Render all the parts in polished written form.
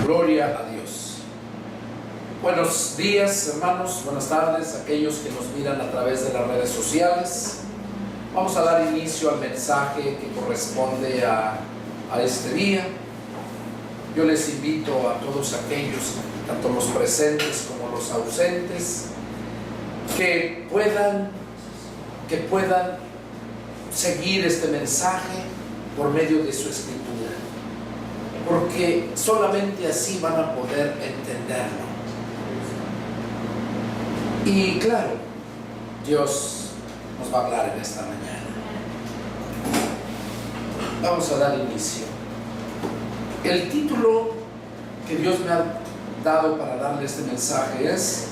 Gloria a Dios. Buenos días, hermanos, buenas tardes a aquellos que nos miran a través de las redes sociales. Vamos a dar inicio al mensaje que corresponde a este día. Yo les invito a todos aquellos, tanto los presentes como los ausentes, que puedan seguir este mensaje por medio de su escritura, porque solamente así van a poder entenderlo. Y claro, Dios nos va a hablar en esta mañana. Vamos a dar inicio. El título que Dios me ha dado para darle este mensaje es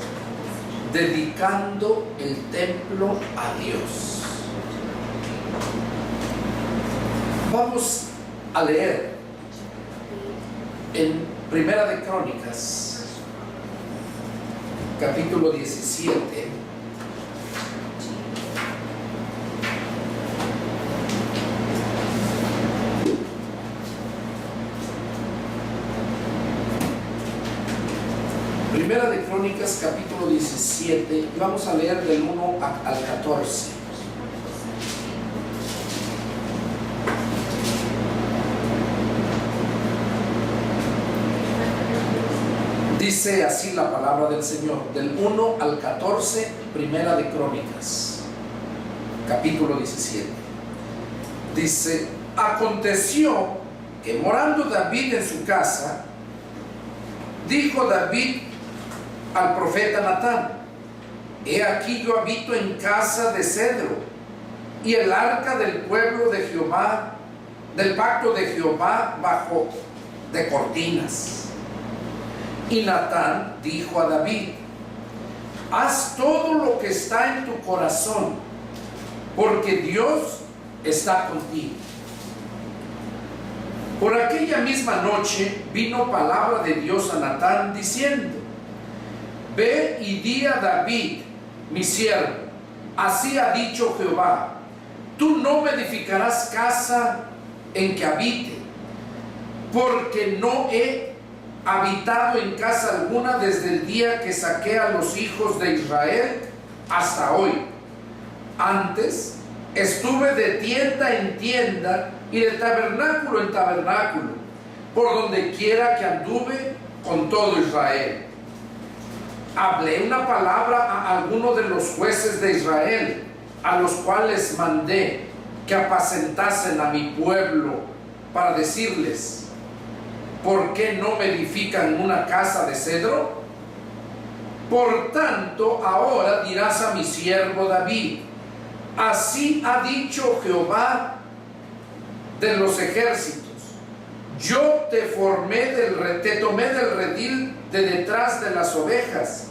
Dedicando el templo a Dios. Vamos a leer en Primera de Crónicas, capítulo 17. Primera de Crónicas, capítulo 17, y vamos a leer del 1 al 14. Dice así la palabra del Señor, del 1 al 14, Primera de Crónicas, capítulo 17. Dice: aconteció que morando David en su casa, dijo David al profeta Natán: he aquí yo habito en casa de cedro, y el arca del pueblo de Jehová, del pacto de Jehová, bajo de cortinas. Y Natán dijo a David: haz todo lo que está en tu corazón, porque Dios está contigo. Por aquella misma noche vino palabra de Dios a Natán diciendo: ve y di a David, mi siervo, así ha dicho Jehová: tú no me edificarás casa en que habite, porque no he habitado en casa alguna desde el día que saqué a los hijos de Israel hasta hoy. Antes estuve de tienda en tienda y de tabernáculo en tabernáculo, por donde quiera que anduve con todo Israel. Hablé una palabra a alguno de los jueces de Israel, a los cuales mandé que apacentasen a mi pueblo, para decirles: ¿por qué no me edifican una casa de cedro? Por tanto, ahora dirás a mi siervo David: así ha dicho Jehová de los ejércitos: yo te tomé del redil de detrás de las ovejas,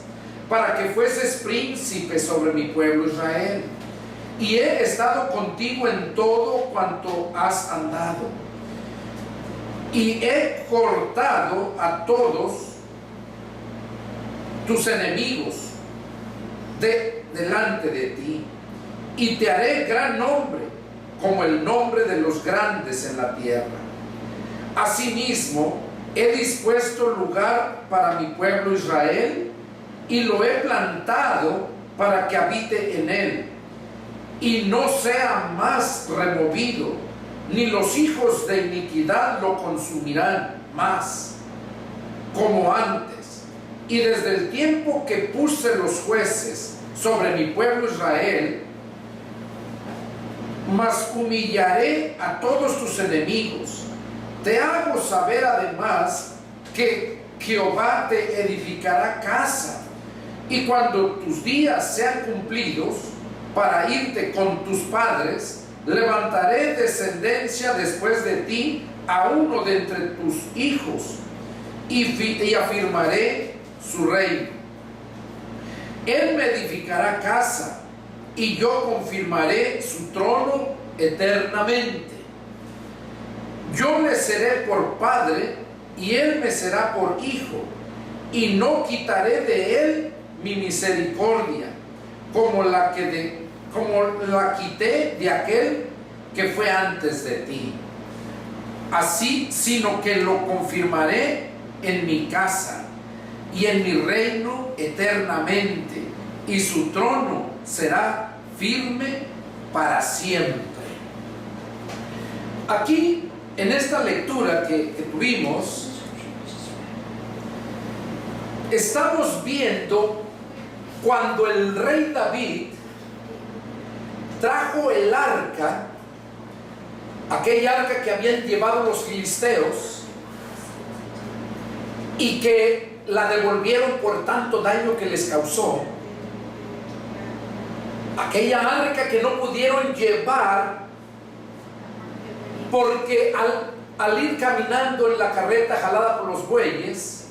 para que fueses príncipe sobre mi pueblo Israel, y he estado contigo en todo cuanto has andado, y he cortado a todos tus enemigos delante de ti, y te haré gran nombre, como el nombre de los grandes en la tierra. Asimismo, he dispuesto lugar para mi pueblo Israel, y lo he plantado para que habite en él, y no sea más removido, ni los hijos de iniquidad lo consumirán más, como antes. Y desde el tiempo que puse los jueces sobre mi pueblo Israel, mas humillaré a todos tus enemigos. Te hago saber además que Jehová te edificará casa, y cuando tus días sean cumplidos para irte con tus padres, levantaré descendencia después de ti a uno de entre tus hijos, y afirmaré su reino. Él me edificará casa, y yo confirmaré su trono eternamente. Yo le seré por padre, y él me será por hijo, y no quitaré de él mi misericordia, como la quité de aquel que fue antes de ti. Así, sino que lo confirmaré en mi casa y en mi reino eternamente, y su trono será firme para siempre. Aquí, en esta lectura que tuvimos, estamos viendo cuando el rey David trajo el arca, aquella arca que habían llevado los filisteos y que la devolvieron por tanto daño que les causó. Aquella arca que no pudieron llevar porque al ir caminando en la carreta jalada por los bueyes,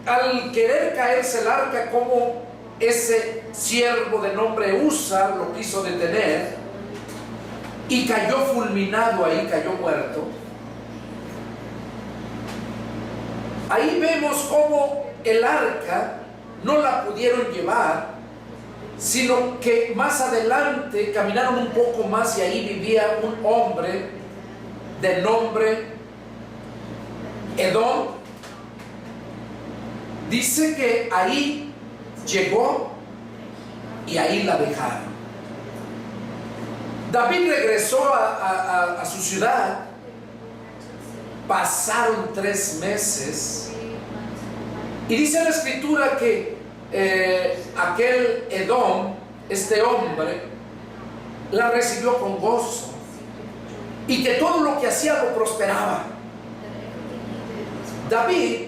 al querer caerse el arca, como ese siervo de nombre Usa lo quiso detener y cayó fulminado ahí, cayó muerto. Ahí vemos cómo el arca no la pudieron llevar, sino que más adelante caminaron un poco más y ahí vivía un hombre de nombre Edom. Dice que ahí llegó y ahí la dejaron. David regresó a su ciudad. Pasaron 3 meses y dice la escritura que aquel Edom, este hombre, la recibió con gozo y que todo lo que hacía lo prosperaba. David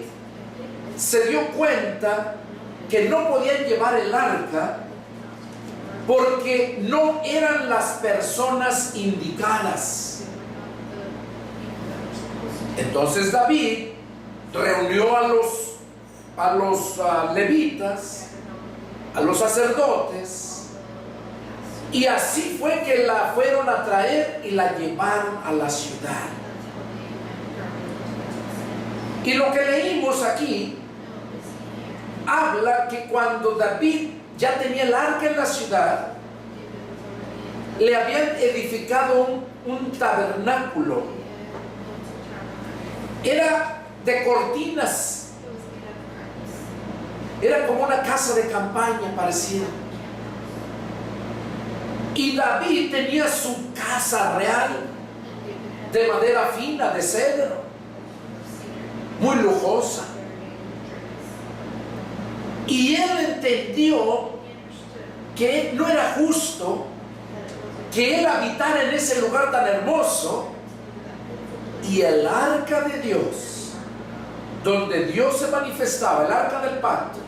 se dio cuenta que no podían llevar el arca porque no eran las personas indicadas. Entonces David reunió a los levitas, a los sacerdotes, y así fue que la fueron a traer y la llevaron a la ciudad. Y lo que leímos aquí habla que cuando David ya tenía el arca en la ciudad, le habían edificado un tabernáculo. Era de cortinas, era como una casa de campaña parecida. Y David tenía su casa real de madera fina, de cedro, muy lujosa. Y él entendió que no era justo que él habitara en ese lugar tan hermoso y el arca de Dios, donde Dios se manifestaba, el arca del pacto,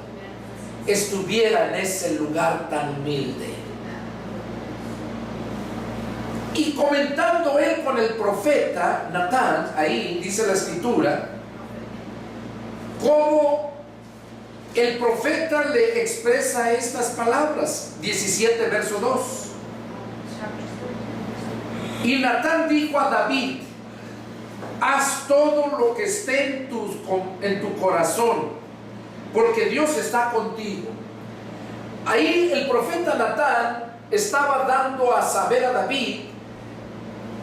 estuviera en ese lugar tan humilde. Y comentando él con el profeta Natán, ahí dice la escritura, cómo el profeta le expresa estas palabras, 17 verso 2. Y Natán dijo a David: haz todo lo que esté en tu corazón, porque Dios está contigo. Ahí el profeta Natán estaba dando a saber a David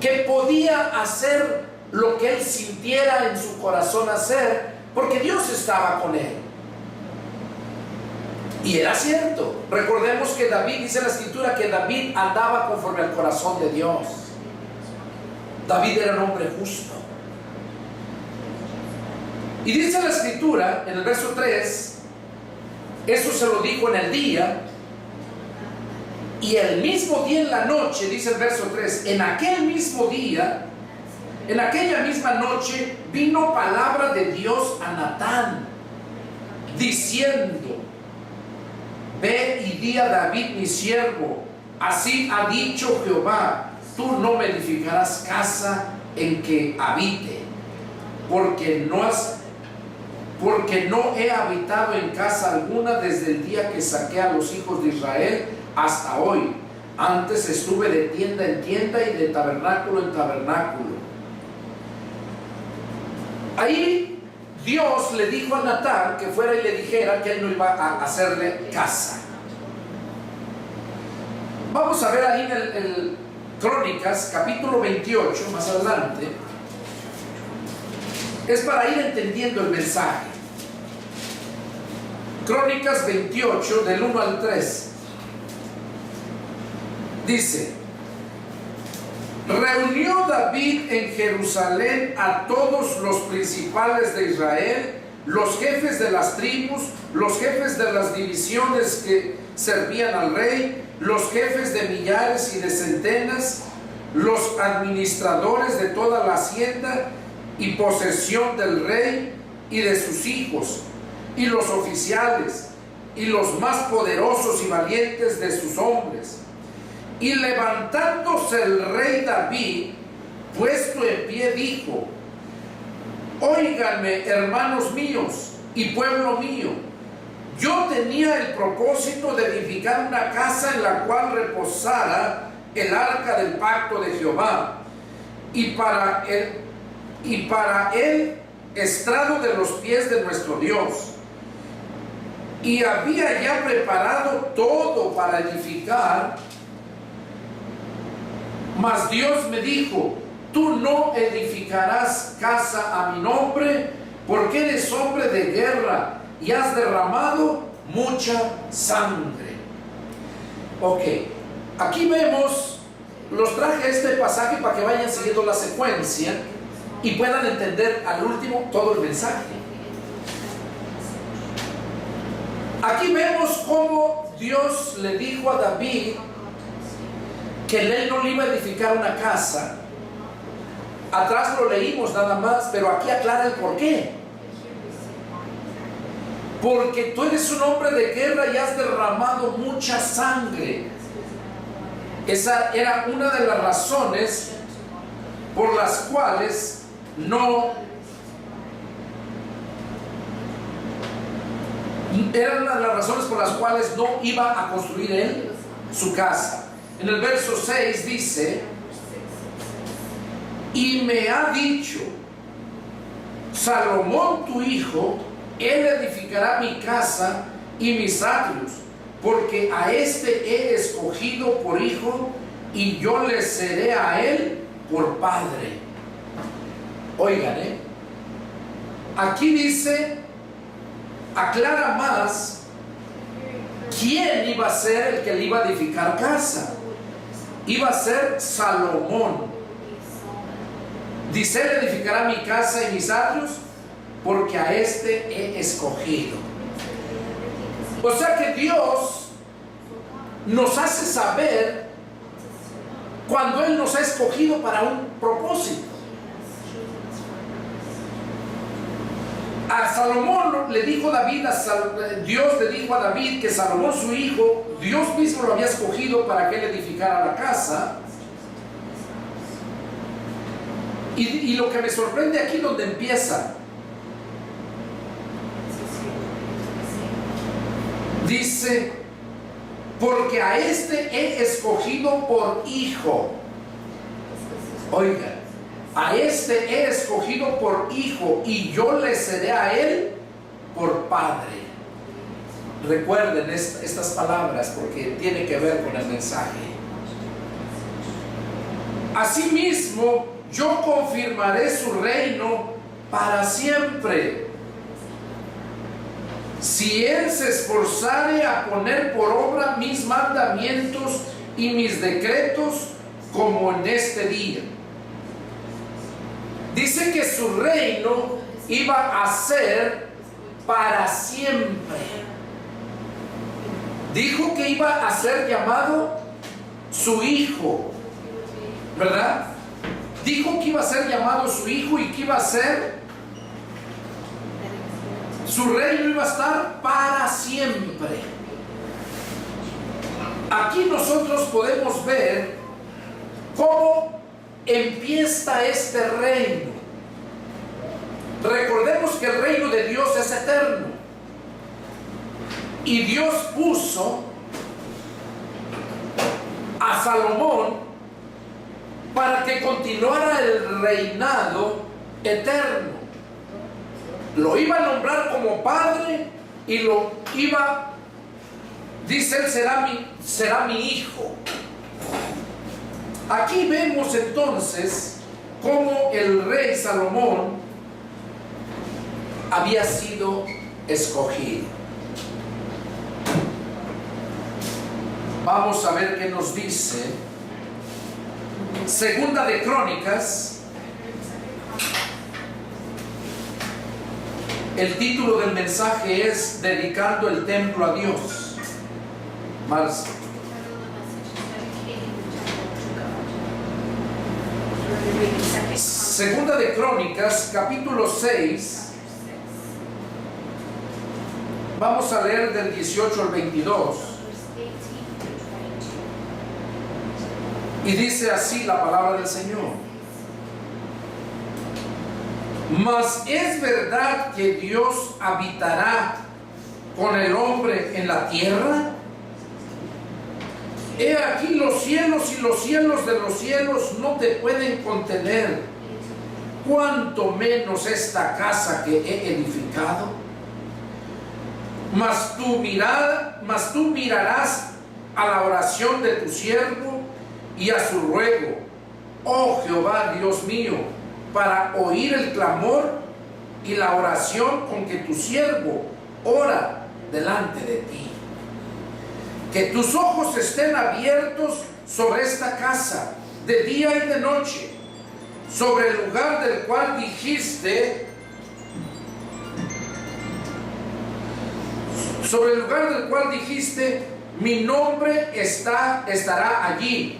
que podía hacer lo que él sintiera en su corazón hacer, porque Dios estaba con él. Y era cierto. Recordemos que David, dice la escritura, que David andaba conforme al corazón de Dios. David era un hombre justo. Y dice la escritura en el verso 3, eso se lo dijo en el día, y el mismo día en la noche, dice el verso 3, en aquel mismo día, en aquella misma noche, vino palabra de Dios a Natán, diciendo: ve y di a David mi siervo, así ha dicho Jehová, tú no me edificarás casa en que habite, porque no he habitado en casa alguna desde el día que saqué a los hijos de Israel hasta hoy. Antes estuve de tienda en tienda y de tabernáculo en tabernáculo. Ahí Dios le dijo a Natán que fuera y le dijera que él no iba a hacerle casa. Vamos a ver ahí en Crónicas capítulo 28, más adelante, Es para ir entendiendo el mensaje. Crónicas 28, del 1 al 3. Dice: reunió David en Jerusalén a todos los principales de Israel, los jefes de las tribus, los jefes de las divisiones que servían al rey, los jefes de millares y de centenas, los administradores de toda la hacienda y posesión del rey y de sus hijos, y los oficiales, y los más poderosos y valientes de sus hombres. Y levantándose el rey David, puesto en pie, dijo: óiganme, hermanos míos y pueblo mío, yo tenía el propósito de edificar una casa en la cual reposara el arca del pacto de Jehová, y para él estrado de los pies de nuestro Dios. Y había ya preparado todo para edificar, mas Dios me dijo: tú no edificarás casa a mi nombre, porque eres hombre de guerra y has derramado mucha sangre. Ok, aquí vemos, los traje este pasaje para que vayan siguiendo la secuencia y puedan entender al último todo el mensaje. Aquí vemos cómo Dios le dijo a David que él no le iba a edificar una casa. Atrás lo leímos nada más, pero aquí aclara el por qué. Porque tú eres un hombre de guerra y has derramado mucha sangre. Esa era una de las razones por las cuales no iba a construir él su casa. En el verso 6 dice: y me ha dicho Salomón tu hijo, él edificará mi casa y mis atrios, porque a este he escogido por hijo, y yo le seré a él por padre. Oigan, aquí dice, aclara más quién iba a ser el que le iba a edificar casa. Iba a ser Salomón. Dice: él edificará mi casa y mis atrios, porque a este he escogido. O sea que Dios nos hace saber cuando Él nos ha escogido para un propósito. A Salomón le dijo David, Dios le dijo a David que Salomón su hijo, Dios mismo lo había escogido para que él edificara la casa. Y lo que me sorprende aquí donde empieza, dice: porque a este he escogido por hijo. Oigan, a este he escogido por hijo, y yo le seré a él por padre. Recuerden estas palabras, porque tiene que ver con el mensaje. Asimismo, yo confirmaré su reino para siempre, si él se esforzare a poner por obra mis mandamientos y mis decretos, como en este día. Dice que su reino iba a ser para siempre. Dijo que iba a ser llamado su hijo, ¿verdad? Dijo que iba a ser llamado su hijo y que iba a ser, su reino iba a estar para siempre. Aquí nosotros podemos ver cómo empieza este reino. Recordemos que el reino de Dios es eterno, y Dios puso a Salomón para que continuara el reinado eterno. Lo iba a nombrar como padre y lo iba, dice él, será mi hijo. Aquí vemos entonces cómo el rey Salomón había sido escogido. Vamos a ver qué nos dice Segunda de Crónicas. El título del mensaje es Dedicando el templo a Dios. Marcia. Segunda de Crónicas, capítulo 6. Vamos a leer del 18 al 22. Y dice así la palabra del Señor: Mas es verdad que Dios habitará con el hombre en la tierra. He aquí los cielos y los cielos de los cielos no te pueden contener, cuanto menos esta casa que he edificado. Mas tú mirarás a la oración de tu siervo y a su ruego, oh Jehová Dios mío, para oír el clamor y la oración con que tu siervo ora delante de ti. Que tus ojos estén abiertos sobre esta casa, de día y de noche, sobre el lugar del cual dijiste, mi nombre estará allí.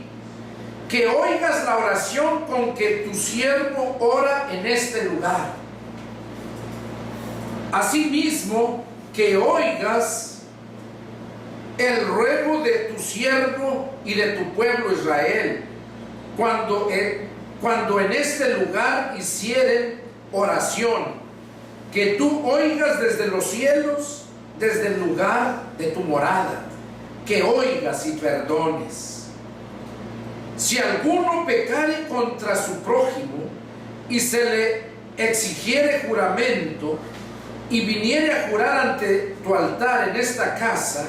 Que oigas la oración con que tu siervo ora en este lugar. Asimismo, que oigas el ruego de tu siervo y de tu pueblo Israel, cuando en este lugar hicieren oración, que tú oigas desde los cielos, desde el lugar de tu morada, que oigas y perdones. Si alguno pecare contra su prójimo y se le exigiere juramento y viniere a jurar ante tu altar en esta casa,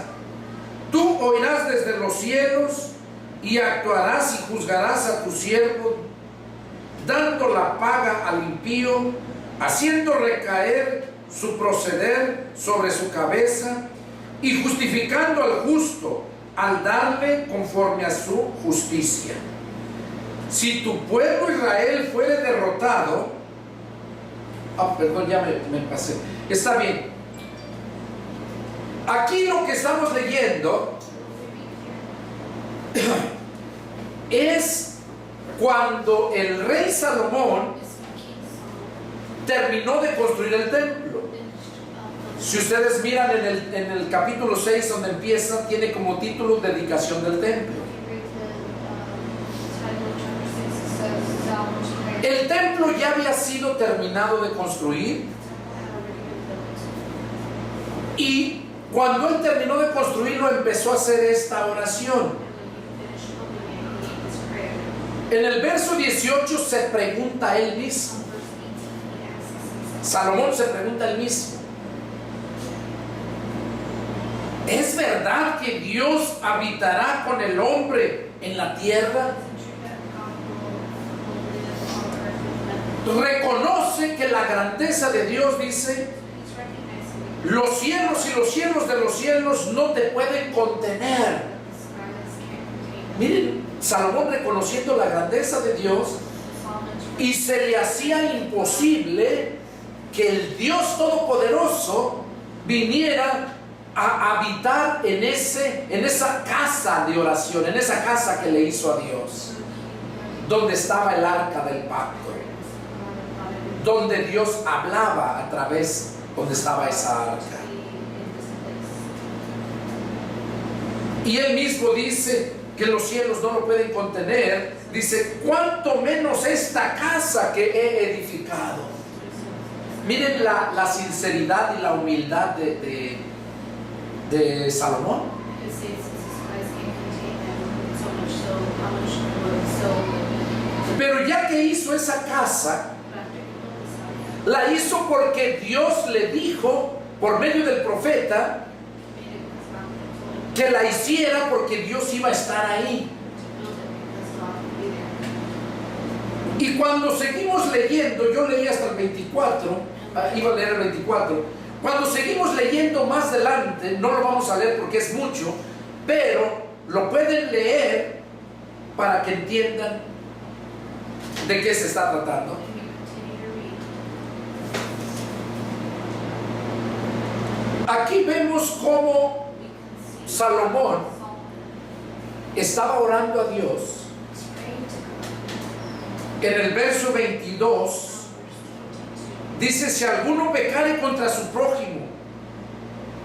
tú oirás desde los cielos y actuarás y juzgarás a tu siervo, dando la paga al impío, haciendo recaer su proceder sobre su cabeza y justificando al justo al darle conforme a su justicia. Si tu pueblo Israel fuere derrotado, perdón, ya me pasé, está bien. Aquí lo que estamos leyendo es cuando el rey Salomón terminó de construir el templo. Si ustedes miran en el capítulo 6 donde empieza, tiene como título Dedicación del templo. El templo ya había sido terminado de construir, y cuando él terminó de construirlo empezó a hacer esta oración. En el verso 18 se pregunta él mismo, Salomón se pregunta él mismo: ¿es verdad que Dios habitará con el hombre en la tierra? Reconoce que la grandeza de Dios, dice, los cielos y los cielos de los cielos no te pueden contener. Miren, Salomón reconociendo la grandeza de Dios, y se le hacía imposible que el Dios Todopoderoso viniera a habitar en esa casa de oración, en esa casa que le hizo a Dios, donde estaba el arca del pacto, donde Dios hablaba a través, donde estaba esa arca. Y él mismo dice que los cielos no lo pueden contener. Dice: cuánto menos esta casa que he edificado. Miren la sinceridad y la humildad de Salomón. Pero ya que hizo esa casa, la hizo porque Dios le dijo por medio del profeta que la hiciera, porque Dios iba a estar ahí. Y cuando seguimos leyendo, yo leí hasta el 24, iba a leer el 24. Cuando seguimos leyendo más adelante, no lo vamos a leer porque es mucho, pero lo pueden leer para que entiendan de qué se está tratando. Aquí vemos cómo Salomón estaba orando a Dios. En el verso 22 dice: si alguno pecare contra su prójimo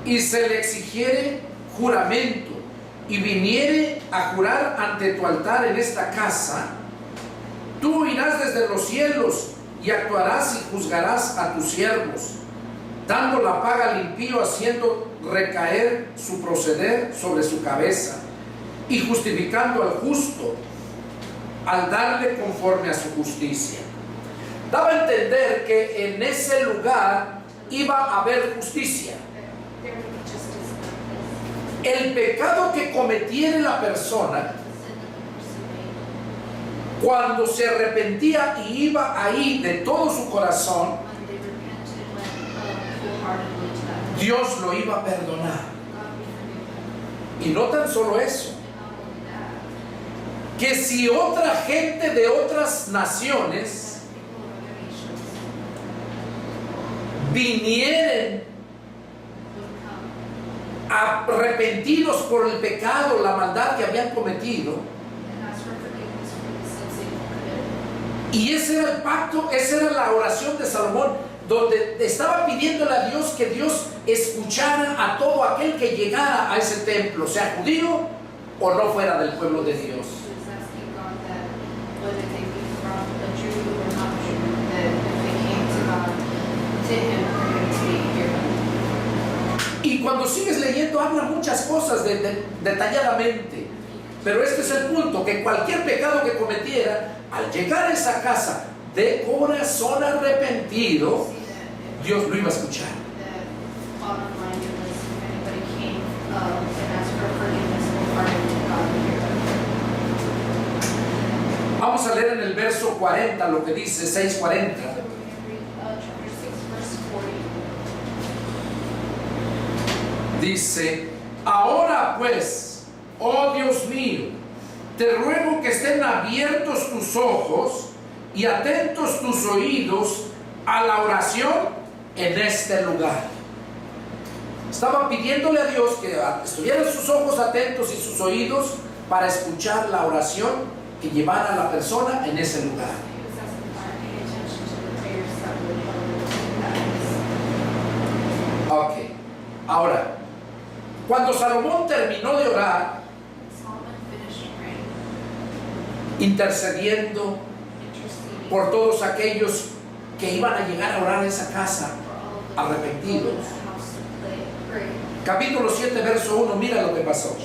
y se le exigiere juramento y viniere a jurar ante tu altar en esta casa, tú irás desde los cielos y actuarás y juzgarás a tus siervos, dando la paga al impío, haciendo recaer su proceder sobre su cabeza, y justificando al justo, al darle conforme a su justicia. Daba a entender que en ese lugar iba a haber justicia. El pecado que cometiera la persona, cuando se arrepentía y iba ahí de todo su corazón, Dios lo iba a perdonar. Y no tan solo eso, que si otra gente de otras naciones vinieren arrepentidos por el pecado, la maldad que habían cometido, y ese era el pacto, esa era la oración de Salomón, donde estaba pidiéndole a Dios que Dios escuchara a todo aquel que llegara a ese templo, sea judío o no fuera del pueblo de Dios. Y cuando sigues leyendo habla muchas cosas detalladamente, pero este es el punto, que cualquier pecado que cometiera, al llegar a esa casa de corazón arrepentido, Dios lo iba a escuchar. Vamos a leer en el verso 40 lo que dice, 6:40. Dice: ahora pues, oh Dios mío, te ruego que estén abiertos tus ojos y atentos tus oídos a la oración en este lugar. Estaba pidiéndole a Dios que estuvieran sus ojos atentos y sus oídos para escuchar la oración que llevara a la persona en ese lugar. Ok, ahora, cuando Salomón terminó de orar, intercediendo por todos aquellos que iban a llegar a orar a esa casa arrepentidos, capítulo 7 verso 1, mira lo que pasó.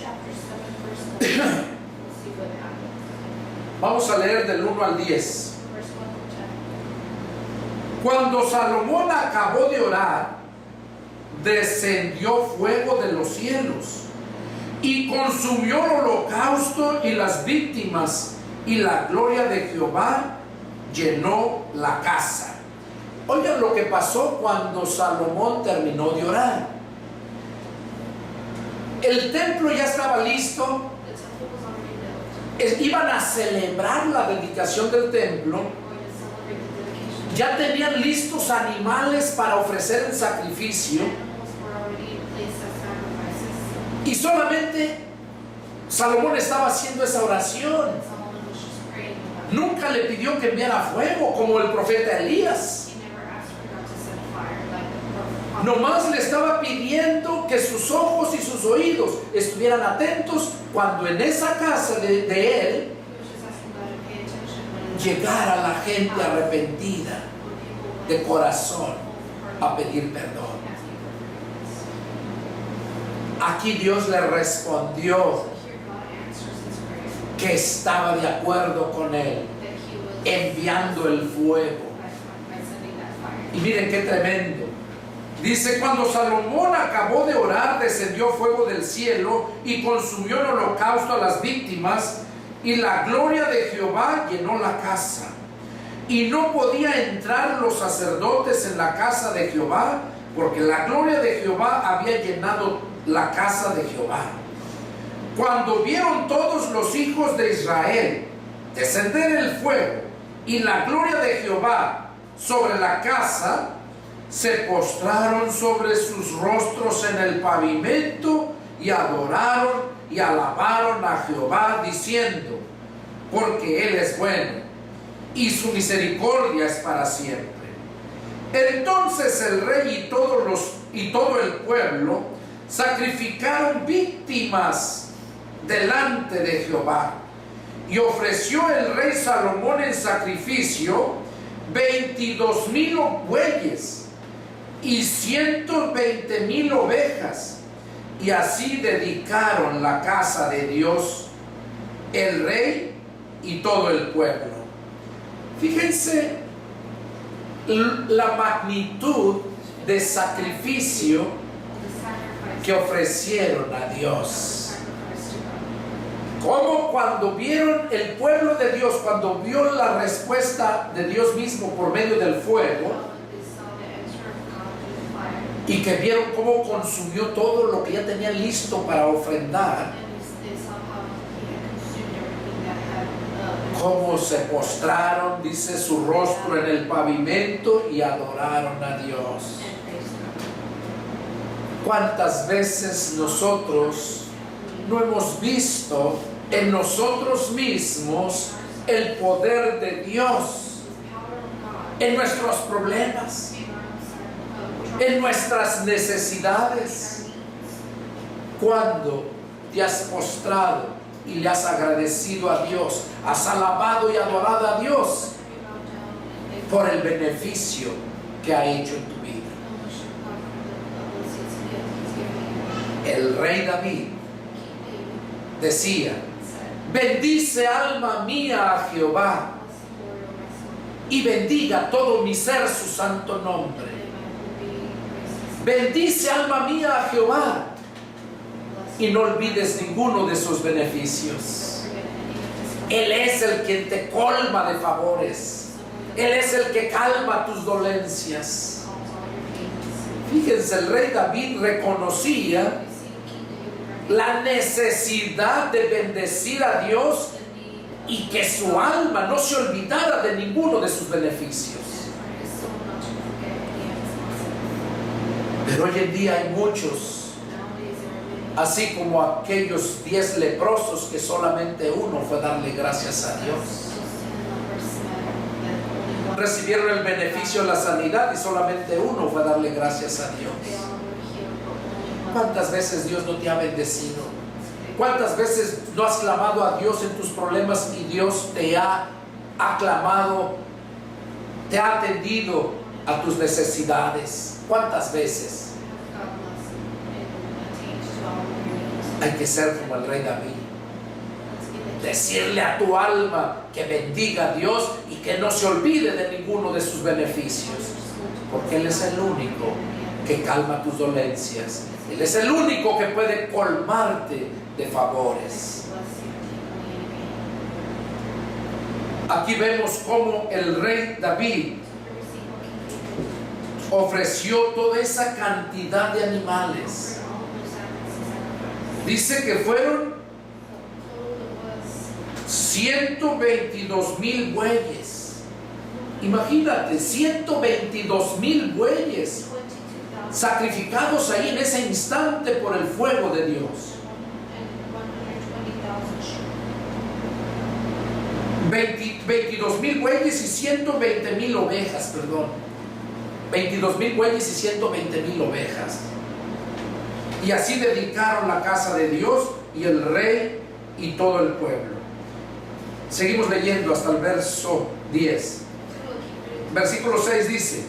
Vamos a leer del 1 al 10. Cuando Salomón acabó de orar, descendió fuego de los cielos y consumió el holocausto y las víctimas, y la gloria de Jehová llenó la casa. Oigan lo que pasó cuando Salomón terminó de orar. El templo ya estaba listo. Iban a celebrar la dedicación del templo. Ya tenían listos animales para ofrecer el sacrificio. Y solamente Salomón estaba haciendo esa oración. Nunca le pidió que enviara fuego como el profeta Elías. Nomás le estaba pidiendo que sus ojos y sus oídos estuvieran atentos cuando en esa casa de él llegara la gente arrepentida de corazón a pedir perdón. Aquí Dios le respondió que estaba de acuerdo con él, enviando el fuego. Y miren qué tremendo. Dice: cuando Salomón acabó de orar, descendió fuego del cielo y consumió el holocausto a las víctimas, y la gloria de Jehová llenó la casa. y no podía entrar los sacerdotes en la casa de Jehová, porque la gloria de Jehová había llenado la casa de Jehová. Cuando vieron todos los hijos de Israel descender el fuego y la gloria de Jehová sobre la casa, se postraron sobre sus rostros en el pavimento y adoraron y alabaron a Jehová diciendo: porque Él es bueno y su misericordia es para siempre. Entonces el rey y todo el pueblo sacrificaron víctimas delante de Jehová, y ofreció el rey Salomón en sacrificio 22,000 bueyes y 120,000 ovejas, y así dedicaron la casa de Dios el rey y todo el pueblo. Fíjense la magnitud de sacrificio que ofrecieron a Dios. Como cuando vieron el pueblo de Dios, cuando vio la respuesta de Dios mismo por medio del fuego, y que vieron cómo consumió todo lo que ya tenían listo para ofrendar, cómo se postraron, dice, su rostro en el pavimento y adoraron a Dios. ¿Cuántas veces nosotros no hemos visto en nosotros mismos el poder de Dios en nuestros problemas, en nuestras necesidades? Cuando te has postrado y le has agradecido a Dios, has alabado y adorado a Dios por el beneficio que ha hecho en tu vida. El rey David decía: bendice alma mía a Jehová, y bendiga todo mi ser su santo nombre. Bendice alma mía a Jehová, y no olvides ninguno de sus beneficios. Él es el quien te colma de favores. Él es el que calma tus dolencias. Fíjense, el rey David reconocía la necesidad de bendecir a Dios y que su alma no se olvidara de ninguno de sus beneficios. Pero hoy en día hay muchos, así como aquellos 10 leprosos, que solamente uno fue darle gracias a Dios. Recibieron el beneficio de la sanidad y solamente uno fue darle gracias a Dios. ¿Cuántas veces Dios no te ha bendecido? ¿Cuántas veces no has clamado a Dios en tus problemas y Dios te ha aclamado, te ha atendido a tus necesidades? ¿Cuántas veces? Hay que ser como el rey David. Decirle a tu alma que bendiga a Dios y que no se olvide de ninguno de sus beneficios, porque Él es el único que calma tus dolencias. Él es el único que puede colmarte de favores. Aquí vemos cómo el rey David ofreció toda esa cantidad de animales. Dice que fueron 122,000 bueyes. Imagínate, 122,000 bueyes sacrificados ahí en ese instante por el fuego de Dios. 22,000 bueyes y 120,000 ovejas, perdón. 22,000 bueyes y 120,000 ovejas. Y así dedicaron la casa de Dios y el rey y todo el pueblo. Seguimos leyendo hasta el verso 10. Versículo 6 dice: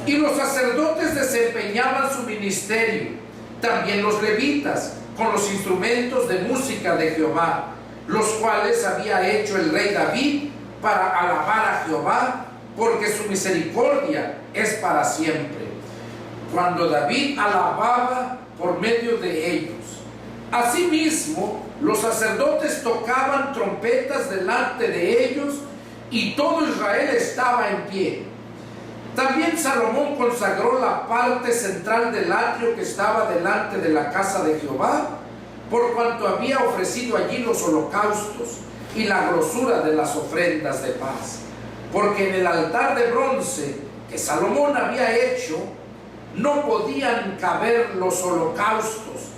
y los sacerdotes desempeñaban su ministerio, también los levitas, con los instrumentos de música de Jehová, los cuales había hecho el rey David para alabar a Jehová, porque su misericordia es para siempre. Cuando David alababa por medio de ellos. Asimismo, los sacerdotes tocaban trompetas delante de ellos y todo Israel estaba en pie. También Salomón consagró la parte central del atrio que estaba delante de la casa de Jehová, por cuanto había ofrecido allí los holocaustos y la grosura de las ofrendas de paz. Porque en el altar de bronce que Salomón había hecho, no podían caber los holocaustos,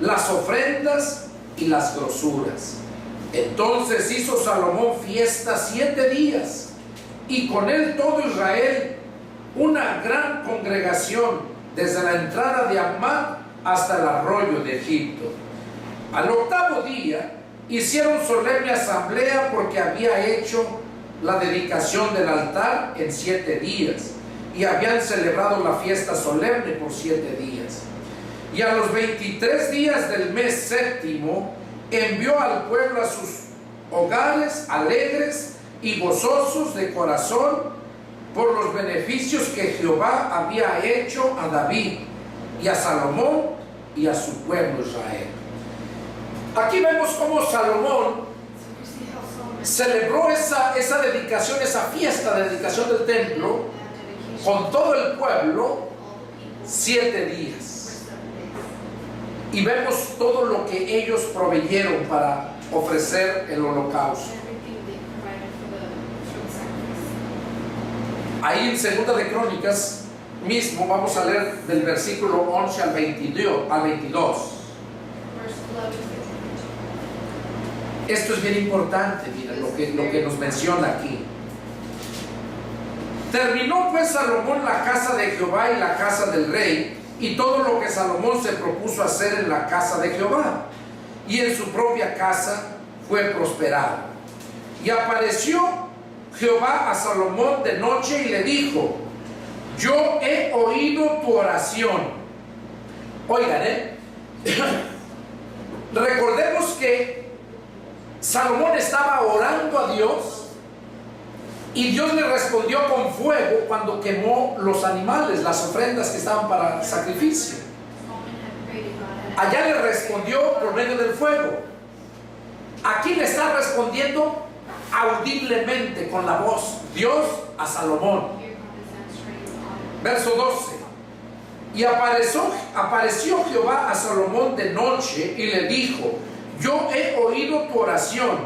las ofrendas y las grosuras. Entonces hizo Salomón fiesta 7 días, y con él todo Israel, una gran congregación, desde la entrada de Amán hasta el arroyo de Egipto. Al 8º día hicieron solemne asamblea, porque había hecho la dedicación del altar en 7 días, y habían celebrado la fiesta solemne por 7 días. Y a los 23 días del mes 7º envió al pueblo a sus hogares alegres y gozosos de corazón por los beneficios que Jehová había hecho a David y a Salomón y a su pueblo Israel. Aquí vemos cómo Salomón celebró esa dedicación, esa fiesta de dedicación del templo con todo el pueblo 7 días. Y vemos todo lo que ellos proveyeron para ofrecer el holocausto. Ahí en Segunda de Crónicas mismo vamos a leer del versículo 11 al 22. Esto es bien importante, miren lo que nos menciona aquí. Terminó pues Salomón la casa de Jehová y la casa del rey, y todo lo que Salomón se propuso hacer en la casa de Jehová, y en su propia casa fue prosperado. Y apareció Jehová a Salomón de noche y le dijo: yo he oído tu oración. Oigan, recordemos que Salomón estaba orando a Dios, y Dios le respondió con fuego cuando quemó los animales, las ofrendas que estaban para sacrificio. Allá le respondió por medio del fuego. Aquí le está respondiendo audiblemente con la voz Dios a Salomón. Verso 12. Y apareció Jehová a Salomón de noche y le dijo: yo he oído tu oración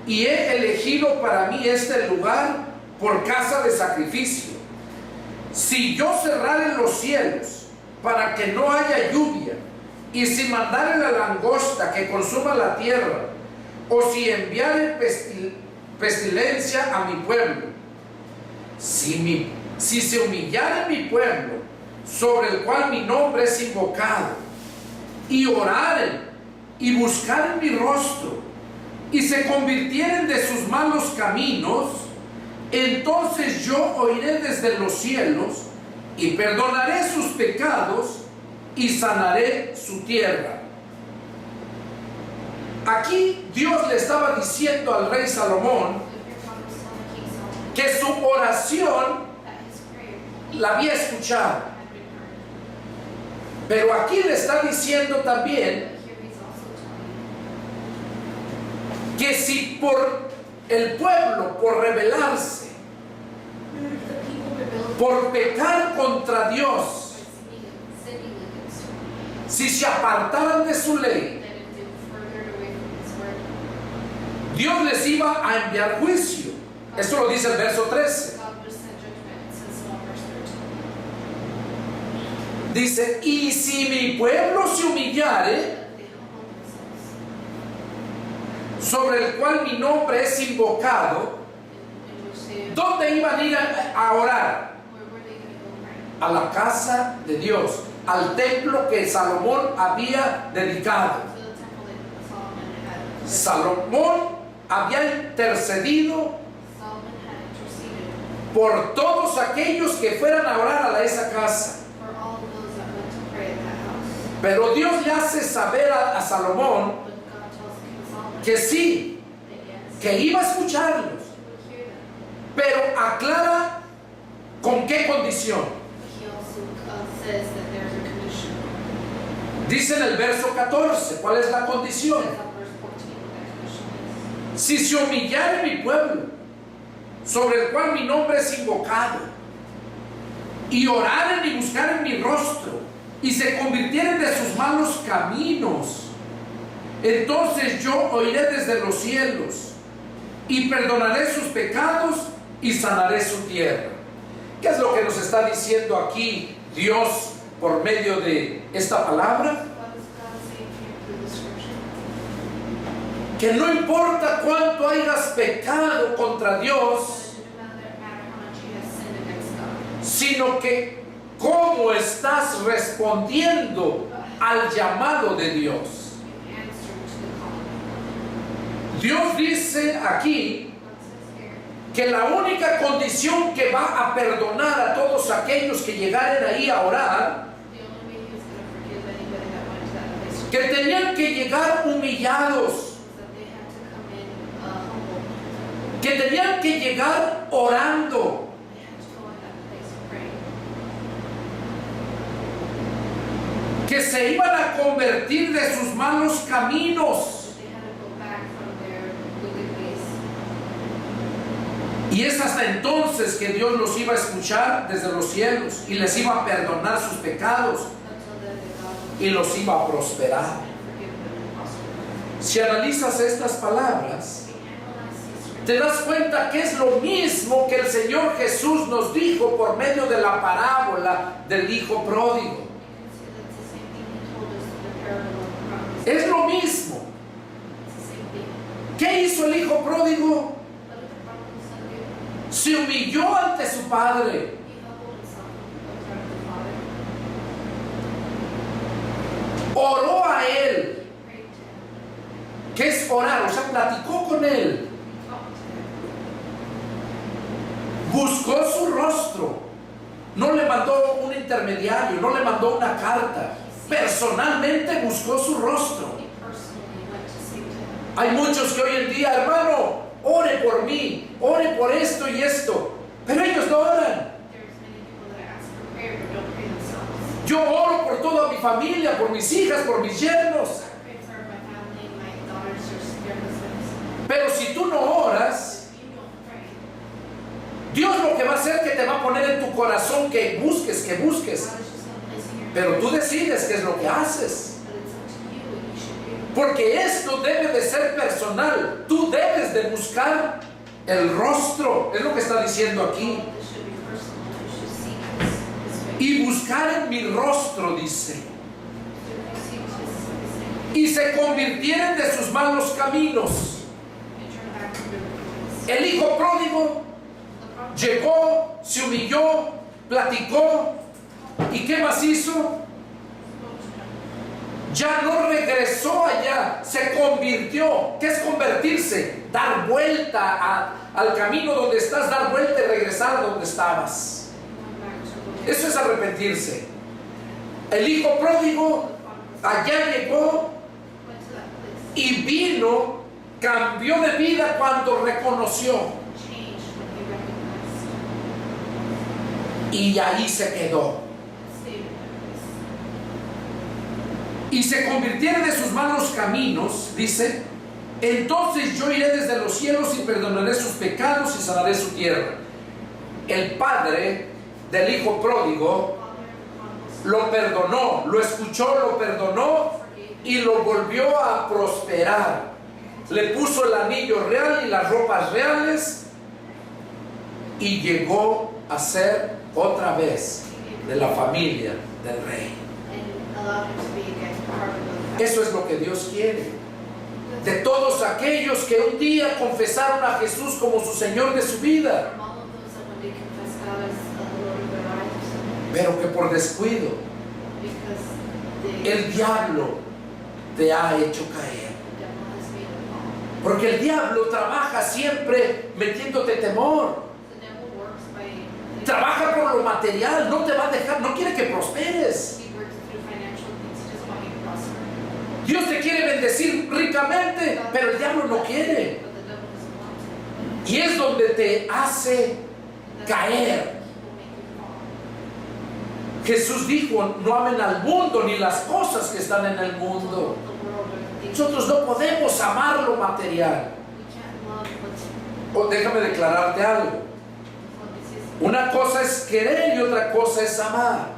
y he elegido para mí este lugar por casa de sacrificio. Si yo cerrare los cielos para que no haya lluvia, y si mandare la langosta que consuma la tierra, o si enviare pestilencia a mi pueblo, si se humillare mi pueblo, sobre el cual mi nombre es invocado, y oraren y buscaren mi rostro, y se convirtieren de sus malos caminos, entonces yo oiré desde los cielos y perdonaré sus pecados y sanaré su tierra. Aquí Dios le estaba diciendo al rey Salomón que su oración la había escuchado, pero aquí le está diciendo también que si por el pueblo, por rebelarse, por pecar contra Dios, si se apartaran de su ley, Dios les iba a enviar juicio. Esto lo dice el verso 13. Dice: y si mi pueblo se humillare, sobre el cual mi nombre es invocado, ¿dónde iban a ir a orar? A la casa de Dios, al templo que Salomón había dedicado. Salomón había intercedido por todos aquellos que fueran a orar a esa casa. Pero Dios le hace saber a Salomón que sí, que iba a escucharlos, pero aclara con qué condición. Dice en el verso 14, ¿cuál es la condición? Si se humillare mi pueblo, sobre el cual mi nombre es invocado, y oraren y buscaren mi rostro, y se convirtieren de sus malos caminos, entonces yo oiré desde los cielos, y perdonaré sus pecados, y sanaré su tierra. ¿Qué es lo que nos está diciendo aquí Dios por medio de esta palabra? Que no importa cuánto hayas pecado contra Dios, sino que cómo estás respondiendo al llamado de Dios. Dios dice aquí que la única condición que va a perdonar a todos aquellos que llegaren ahí a orar, que tenían que llegar humillados, que tenían que llegar orando, que se iban a convertir de sus malos caminos. Y es hasta entonces que Dios los iba a escuchar desde los cielos y les iba a perdonar sus pecados y los iba a prosperar. Si analizas estas palabras, te das cuenta que es lo mismo que el Señor Jesús nos dijo por medio de la parábola del hijo pródigo. Es lo mismo. ¿Qué hizo el hijo pródigo? Se humilló ante su padre. Oró a él. ¿Qué es orar? O sea, platicó con él. Buscó su rostro. No le mandó un intermediario, no le mandó una carta. Personalmente buscó su rostro. Hay muchos que hoy en día, hermano, ore por mí, ore por esto y esto, pero ellos no oran. Yo oro por toda mi familia, por mis hijas, por mis yernos. Pero si tú no oras, Dios lo que va a hacer es que te va a poner en tu corazón que busques, pero tú decides qué es lo que haces. Porque esto debe de ser personal. Tú debes de buscar el rostro. Es lo que está diciendo aquí. Y buscar en mi rostro, dice. Y se convirtieron de sus malos caminos. El hijo pródigo llegó, se humilló, platicó. ¿Y qué más hizo? Ya no regresó allá, se convirtió. ¿Qué es convertirse? Dar vuelta al camino donde estás, dar vuelta y regresar a donde estabas. Eso es arrepentirse. El hijo pródigo allá llegó y vino, cambió de vida cuando reconoció. Y ahí se quedó. Y se convirtieron de sus malos caminos, dice, entonces yo iré desde los cielos y perdonaré sus pecados y sanaré su tierra. El padre del hijo pródigo lo perdonó, lo escuchó, lo perdonó y lo volvió a prosperar. Le puso el anillo real y las ropas reales y llegó a ser otra vez de la familia del rey. Eso es lo que Dios quiere de todos aquellos que un día confesaron a Jesús como su Señor de su vida, pero que por descuido el diablo te ha hecho caer. Porque el diablo trabaja siempre metiéndote temor. Trabaja por lo material, no te va a dejar, no quiere que prosperes. Dios te quiere bendecir ricamente, pero el diablo no quiere. Y es donde te hace caer. Jesús dijo, no amen al mundo ni las cosas que están en el mundo. Nosotros no podemos amar lo material. O déjame declararte algo. Una cosa es querer y otra cosa es amar.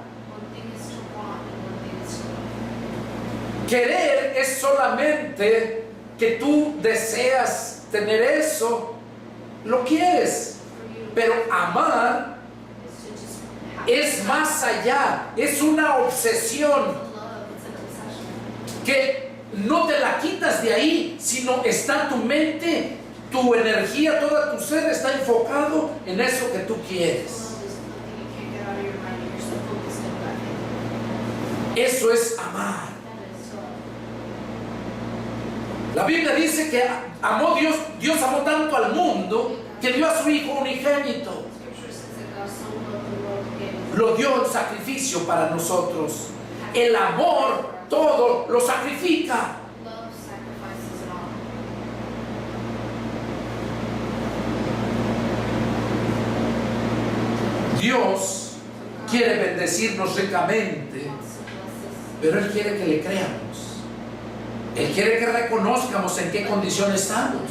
Querer es solamente que tú deseas tener eso, lo quieres. Pero amar es más allá, es una obsesión que no te la quitas de ahí, sino está tu mente, tu energía, todo tu ser está enfocado en eso que tú quieres. Eso es amar. La Biblia dice que amó Dios amó tanto al mundo que dio a su Hijo unigénito. Lo dio en sacrificio para nosotros. El amor todo lo sacrifica. Dios quiere bendecirnos ricamente, pero Él quiere que le creamos. Él quiere que reconozcamos en qué condición estamos.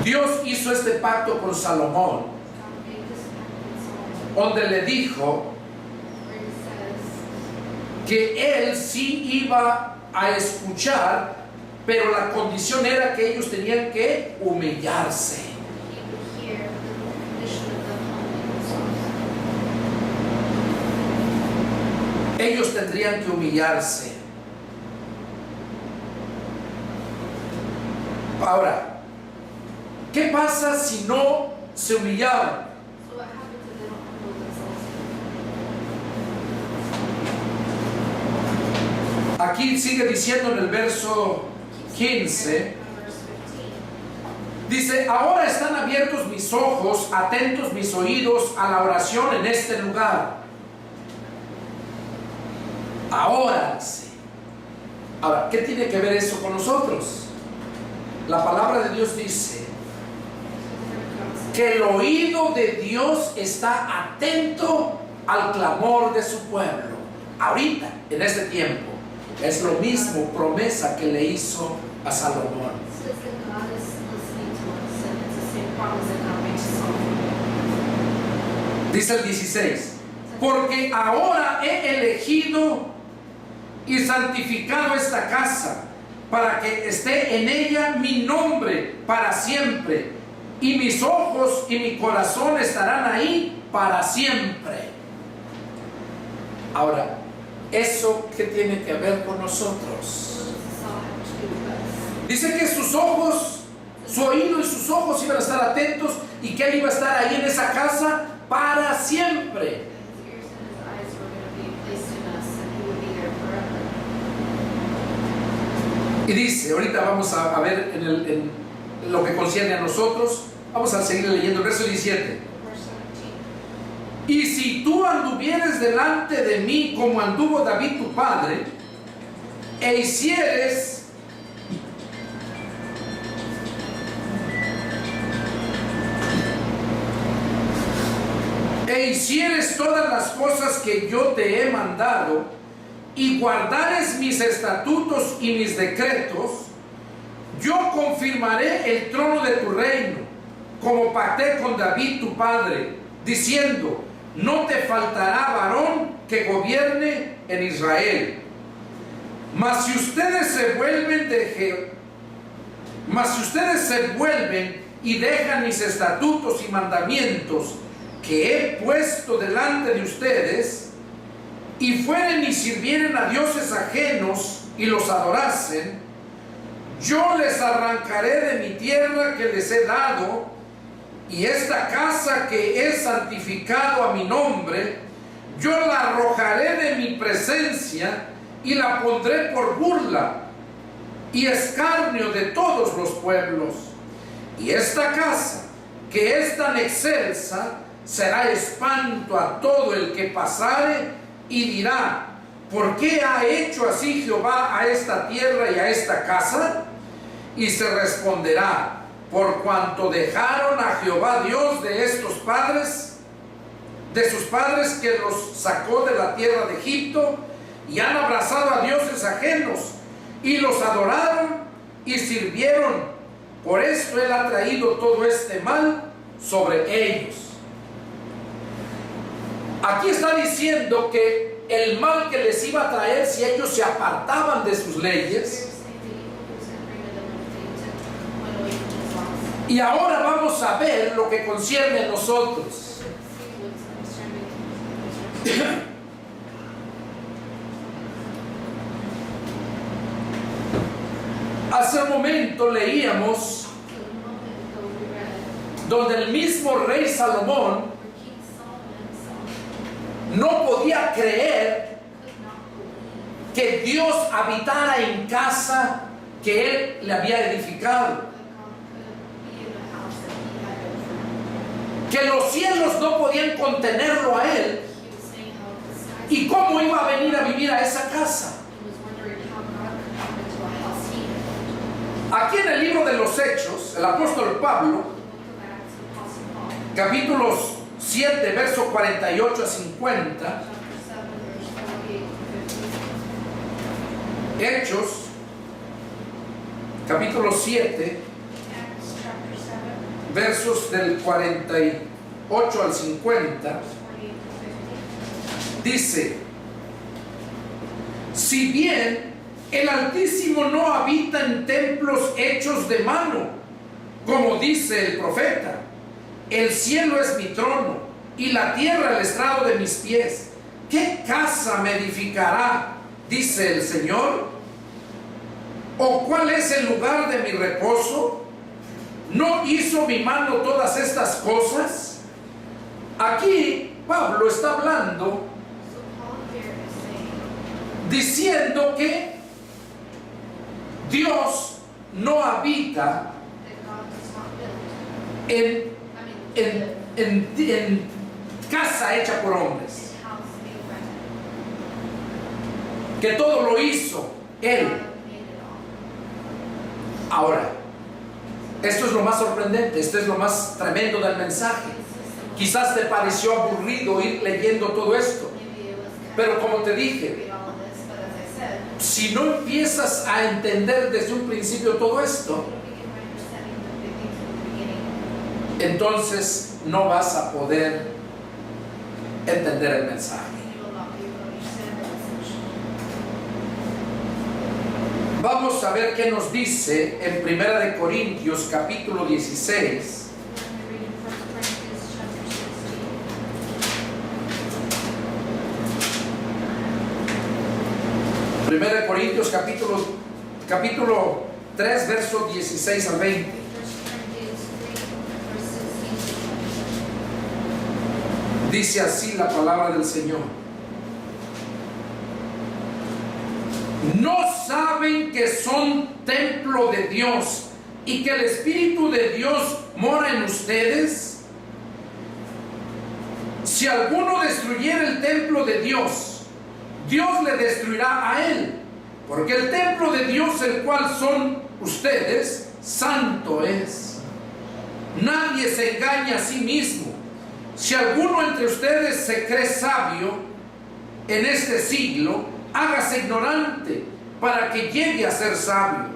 Dios hizo este pacto con Salomón, donde le dijo que él sí iba a escuchar, pero la condición era que ellos tenían que humillarse. Ellos tendrían que humillarse. Ahora, ¿qué pasa si no se humillaban? Aquí sigue diciendo en el verso 15, dice: ahora están abiertos mis ojos, atentos mis oídos a la oración en este lugar. Ahora, sí. Ahora, ¿qué tiene que ver eso con nosotros? La palabra de Dios dice que el oído de Dios está atento al clamor de su pueblo. Ahorita, en este tiempo, es lo mismo promesa que le hizo a Salomón. Dice el 16: porque ahora he elegido y santificado esta casa para que esté en ella mi nombre para siempre, y mis ojos y mi corazón estarán ahí para siempre. Ahora, ¿eso qué tiene que ver con nosotros? Dice que sus ojos, su oído y sus ojos iban a estar atentos, y que él iba a estar ahí en esa casa para siempre. Y dice, ahorita vamos a ver en lo que concierne a nosotros, vamos a seguir leyendo el verso 17. Y si tú anduvieres delante de mí como anduvo David tu padre, e hicieres todas las cosas que yo te he mandado, y guardares mis estatutos y mis decretos, yo confirmaré el trono de tu reino, como pacté con David tu padre, diciendo: no te faltará varón que gobierne en Israel. Mas si ustedes se vuelven y dejan mis estatutos y mandamientos que he puesto delante de ustedes, y fueren y sirvieren a dioses ajenos y los adorasen, yo les arrancaré de mi tierra que les he dado, y esta casa que he santificado a mi nombre, yo la arrojaré de mi presencia y la pondré por burla y escarnio de todos los pueblos. Y esta casa que es tan excelsa será espanto a todo el que pasare, y dirá: ¿por qué ha hecho así Jehová a esta tierra y a esta casa? Y se responderá: por cuanto dejaron a Jehová Dios de estos padres de sus padres que los sacó de la tierra de Egipto, y han abrazado a dioses ajenos y los adoraron y sirvieron. Por esto Él ha traído todo este mal sobre ellos. Aquí está diciendo que el mal que les iba a traer si ellos se apartaban de sus leyes. Y ahora vamos a ver lo que concierne a nosotros. Hace un momento leíamos donde el mismo rey Salomón no podía creer que Dios habitara en casa que Él le había edificado, que los cielos no podían contenerlo a Él, y cómo iba a venir a vivir a esa casa. Aquí en el libro de los Hechos, el apóstol Pablo, capítulos 7, versos 48 a 50, Hechos, capítulo 7, versos del 48 al 50, dice: si bien el Altísimo no habita en templos hechos de mano, como dice el profeta, el cielo es mi trono y la tierra el estrado de mis pies, ¿qué casa me edificará? Dice el Señor. ¿O cuál es el lugar de mi reposo? ¿No hizo mi mano todas estas cosas? Aquí Pablo está hablando, diciendo que Dios no habita en casa hecha por hombres, que todo lo hizo Él. Ahora, esto es lo más sorprendente, esto es lo más tremendo del mensaje. Quizás te pareció aburrido ir leyendo todo esto, pero como te dije, si no empiezas a entender desde un principio todo esto, entonces no vas a poder entender el mensaje. Vamos a ver qué nos dice en 1 Corintios capítulo 16. Primera de Corintios capítulo 3, versos 16 al 20. Dice así la palabra del Señor: ¿no saben que son templo de Dios y que el Espíritu de Dios mora en ustedes? Si alguno destruyera el templo de Dios, Dios le destruirá a él, porque el templo de Dios, el cual son ustedes, santo es. Nadie se engaña a sí mismo. Si alguno entre ustedes se cree sabio en este siglo, hágase ignorante para que llegue a ser sabio,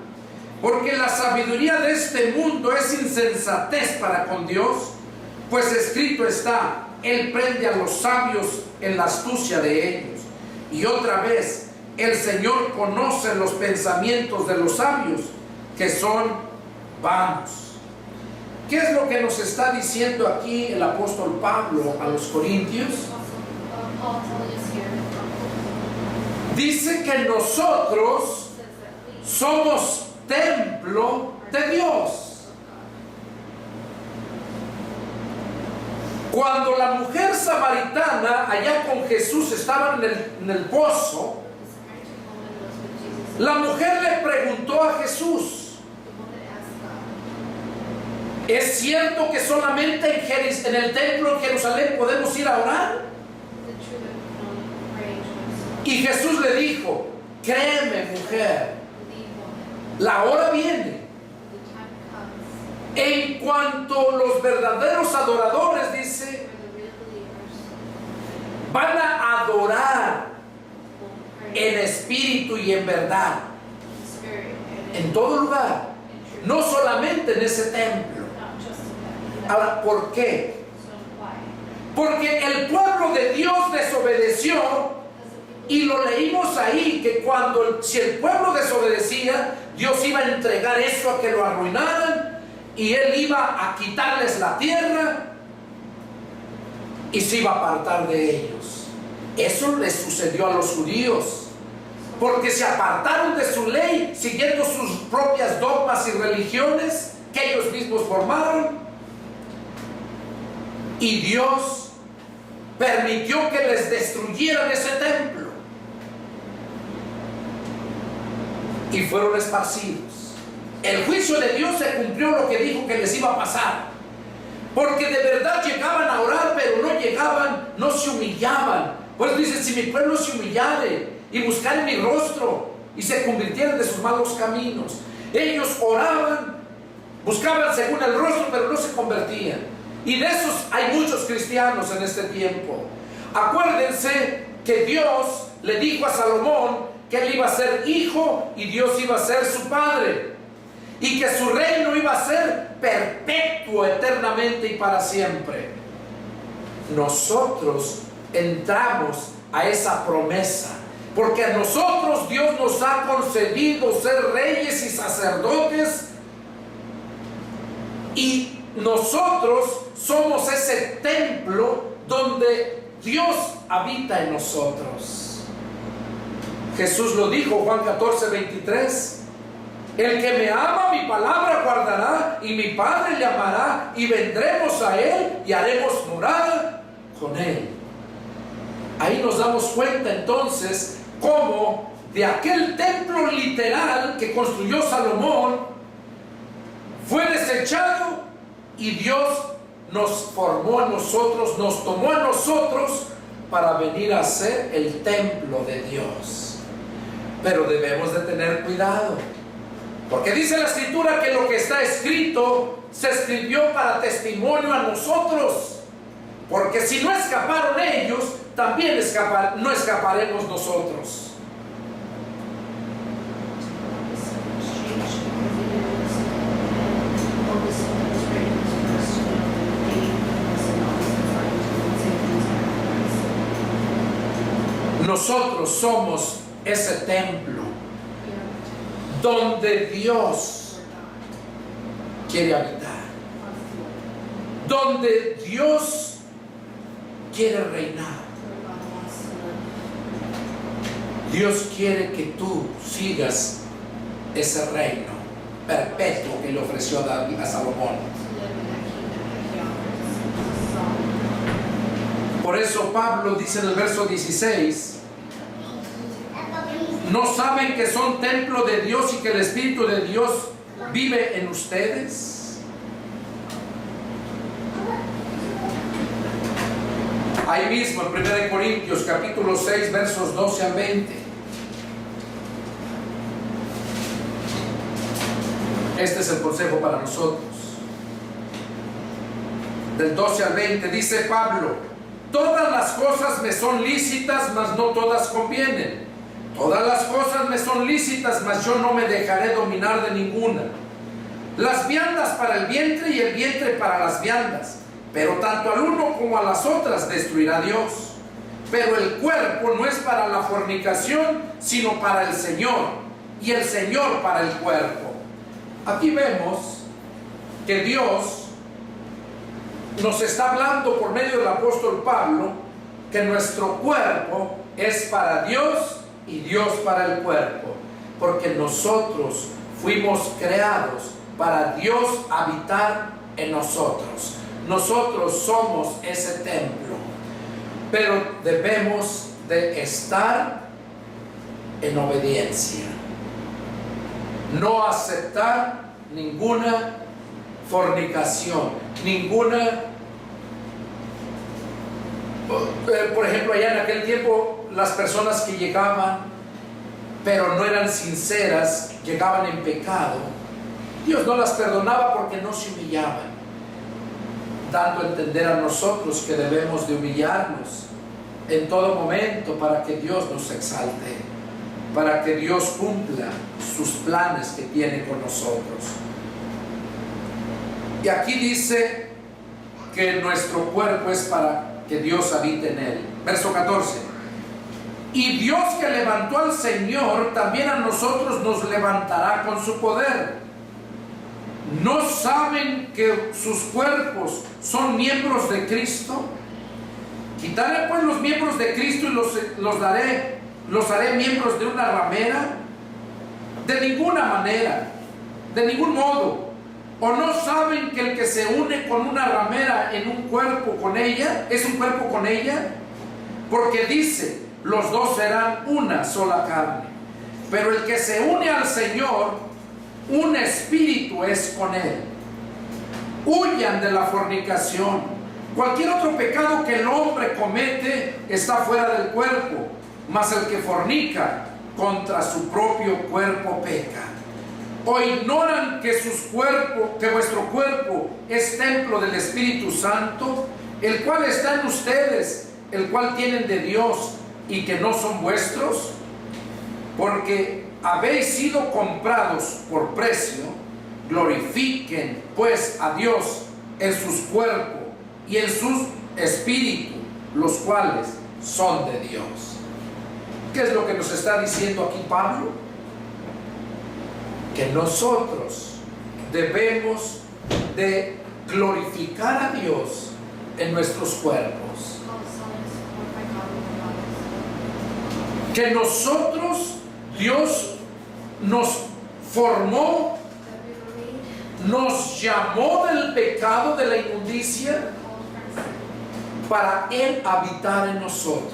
porque la sabiduría de este mundo es insensatez para con Dios, pues escrito está: Él prende a los sabios en la astucia de ellos. Y otra vez, el Señor conoce los pensamientos de los sabios, que son vanos. ¿Qué es lo que nos está diciendo aquí el apóstol Pablo a los corintios? Dice que nosotros somos templo de Dios. Cuando la mujer samaritana allá con Jesús estaba en el pozo, la mujer le preguntó a Jesús: ¿es cierto que solamente en el templo en Jerusalén podemos ir a orar? Y Jesús le dijo: créeme, mujer, la hora viene en cuanto los verdaderos adoradores, dice, van a adorar en espíritu y en verdad, en todo lugar, no solamente en ese templo. Ahora, ¿por qué? Porque el pueblo de Dios desobedeció, y lo leímos ahí, que si el pueblo desobedecía, Dios iba a entregar eso a que lo arruinaran, y Él iba a quitarles la tierra y se iba a apartar de ellos. Eso les sucedió a los judíos, porque se apartaron de su ley, siguiendo sus propias dogmas y religiones que ellos mismos formaron, y Dios permitió que les destruyeran ese templo y fueron esparcidos. El juicio de Dios se cumplió, lo que dijo que les iba a pasar, porque de verdad llegaban a orar, pero no llegaban, no se humillaban. Pues dice: si mi pueblo se humillare y buscare mi rostro y se convirtieran de sus malos caminos. Ellos oraban, buscaban según el rostro, pero no se convertían. Y de esos hay muchos cristianos en este tiempo. Acuérdense que Dios le dijo a Salomón que él iba a ser hijo y Dios iba a ser su padre, y que su reino iba a ser perpetuo, eternamente y para siempre. Nosotros entramos a esa promesa, porque a nosotros Dios nos ha concedido ser reyes y sacerdotes, y nosotros somos ese templo donde Dios habita en nosotros. Jesús lo dijo, Juan 14:23: el que me ama, mi palabra guardará, y mi Padre le amará, y vendremos a Él y haremos morada con Él. Ahí nos damos cuenta entonces cómo de aquel templo literal que construyó Salomón fue desechado, y Dios nos formó a nosotros, nos tomó a nosotros para venir a ser el templo de Dios. Pero debemos de tener cuidado, porque dice la Escritura que lo que está escrito se escribió para testimonio a nosotros, porque si no escaparon ellos, también no escaparemos nosotros. Nosotros somos ese templo donde Dios quiere habitar, donde Dios quiere reinar. Dios quiere que tú sigas ese reino perpetuo que le ofreció a Salomón. Por eso Pablo dice en el verso 16: ¿no saben que son templo de Dios y que el Espíritu de Dios vive en ustedes? Ahí mismo en 1 Corintios capítulo 6 versos 12 al 20. Este es el consejo para nosotros. Del 12 al 20 dice Pablo: todas las cosas me son lícitas, mas no todas convienen. Todas las cosas me son lícitas, mas yo no me dejaré dominar de ninguna. Las viandas para el vientre y el vientre para las viandas, pero tanto al uno como a las otras destruirá Dios. Pero el cuerpo no es para la fornicación, sino para el Señor, y el Señor para el cuerpo. Aquí vemos que Dios nos está hablando por medio del apóstol Pablo que nuestro cuerpo es para Dios y Dios para el cuerpo, porque nosotros fuimos creados para Dios habitar en nosotros. Nosotros somos ese templo, pero debemos de estar en obediencia, no aceptar ninguna fornicación, ninguna, por ejemplo, allá en aquel tiempo las personas que llegaban pero no eran sinceras, llegaban en pecado, Dios no las perdonaba porque no se humillaban, dando a entender a nosotros que debemos de humillarnos en todo momento para que Dios nos exalte, para que Dios cumpla sus planes que tiene con nosotros. Y aquí dice que nuestro cuerpo es para que Dios habite en él. Verso 14. Y Dios que levantó al Señor, también a nosotros nos levantará con su poder. ¿No saben que sus cuerpos son miembros de Cristo? Quitaré pues los miembros de Cristo y los haré miembros de una ramera. De ninguna manera, de ningún modo. ¿O no saben que el que se une con una ramera en un cuerpo con ella, es un cuerpo con ella? Porque dice, los dos serán una sola carne. Pero el que se une al Señor, un espíritu es con él. Huyan de la fornicación. Cualquier otro pecado que el hombre comete está fuera del cuerpo, mas el que fornica contra su propio cuerpo peca. ¿O ignoran que vuestro cuerpo es templo del Espíritu Santo, el cual está en ustedes, el cual tienen de Dios, y que no son vuestros? Porque habéis sido comprados por precio. Glorifiquen pues a Dios en sus cuerpos y en sus espíritus, los cuales son de Dios. ¿Qué es lo que nos está diciendo aquí Pablo? Que nosotros debemos de glorificar a Dios en nuestros cuerpos. Que nosotros, Dios nos formó, nos llamó del pecado, de la inmundicia, para Él habitar en nosotros.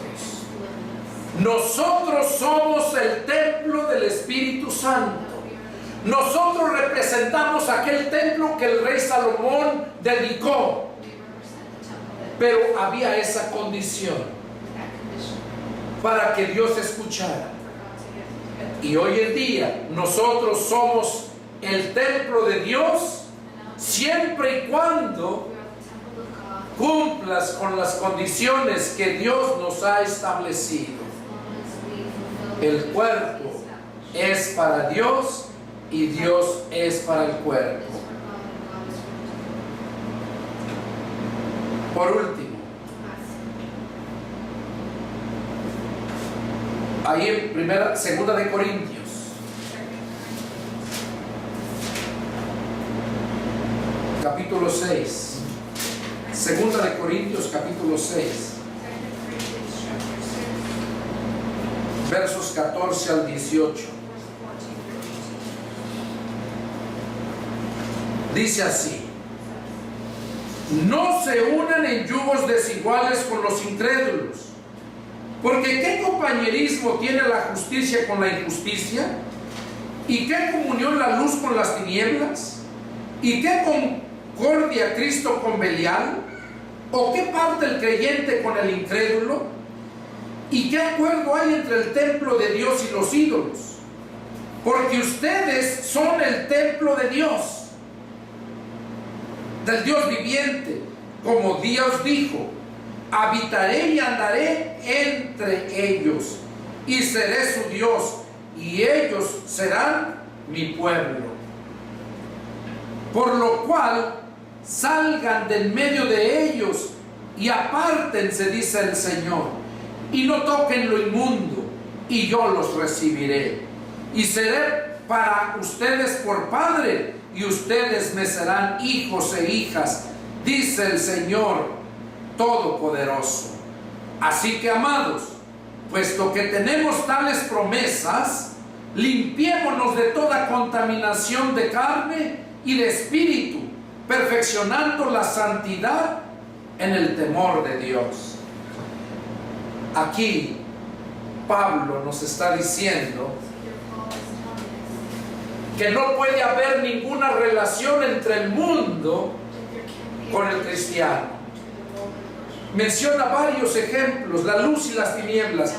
Nosotros somos el templo del Espíritu Santo. Nosotros representamos aquel templo que el rey Salomón dedicó. Pero había esa condición para que Dios escuchara. Y hoy en día nosotros somos el templo de Dios siempre y cuando cumplas con las condiciones que Dios nos ha establecido. El cuerpo es para Dios y Dios es para el cuerpo. Por último, ahí en segunda de Corintios, capítulo 6. Segunda de Corintios, capítulo 6, versos 14 al 18. Dice así: no se unan en yugos desiguales con los incrédulos, porque ¿qué compañerismo tiene la justicia con la injusticia? ¿Y qué comunión la luz con las tinieblas? ¿Y qué concordia Cristo con Belial? ¿O qué parte el creyente con el incrédulo? ¿Y qué acuerdo hay entre el templo de Dios y los ídolos? Porque ustedes son el templo de Dios, del Dios viviente, como Dios dijo: habitaré y andaré entre ellos, y seré su Dios, y ellos serán mi pueblo. Por lo cual, salgan de en medio de ellos y apártense, dice el Señor, y no toquen lo inmundo, y yo los recibiré, y seré para ustedes por padre, y ustedes me serán hijos e hijas, dice el Señor Todopoderoso. Así que, amados, puesto que tenemos tales promesas, limpiémonos de toda contaminación de carne y de espíritu, perfeccionando la santidad en el temor de Dios. Aquí Pablo nos está diciendo que no puede haber ninguna relación entre el mundo con el cristiano. Menciona varios ejemplos: la luz y las tinieblas.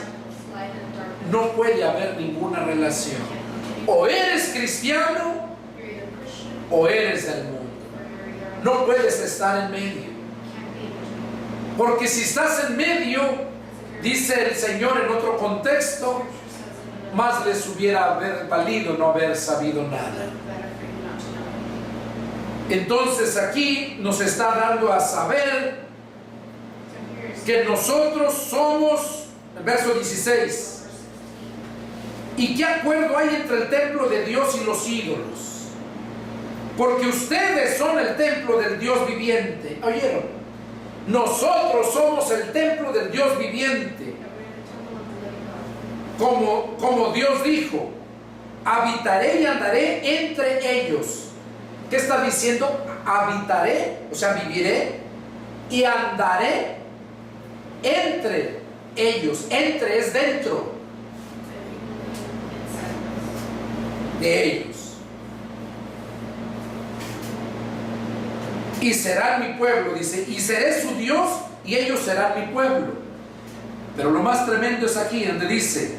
No puede haber ninguna relación. O eres cristiano o eres del mundo. No puedes estar en medio, porque si estás en medio Dice el Señor en otro contexto, más les hubiera valido no haber sabido nada. Entonces aquí nos está dando a saber que nosotros somos, el verso 16, ¿y qué acuerdo hay entre el templo de Dios y los ídolos? Porque ustedes son el templo del Dios viviente. ¿Oyeron? Nosotros somos el templo del Dios viviente. Como Dios dijo, habitaré y andaré entre ellos. ¿Qué está diciendo? Habitaré, o sea, viviré y andaré entre ellos. Entre es dentro de ellos. Y serán mi pueblo, dice, y seré su Dios y ellos serán mi pueblo. Pero lo más tremendo es aquí donde dice,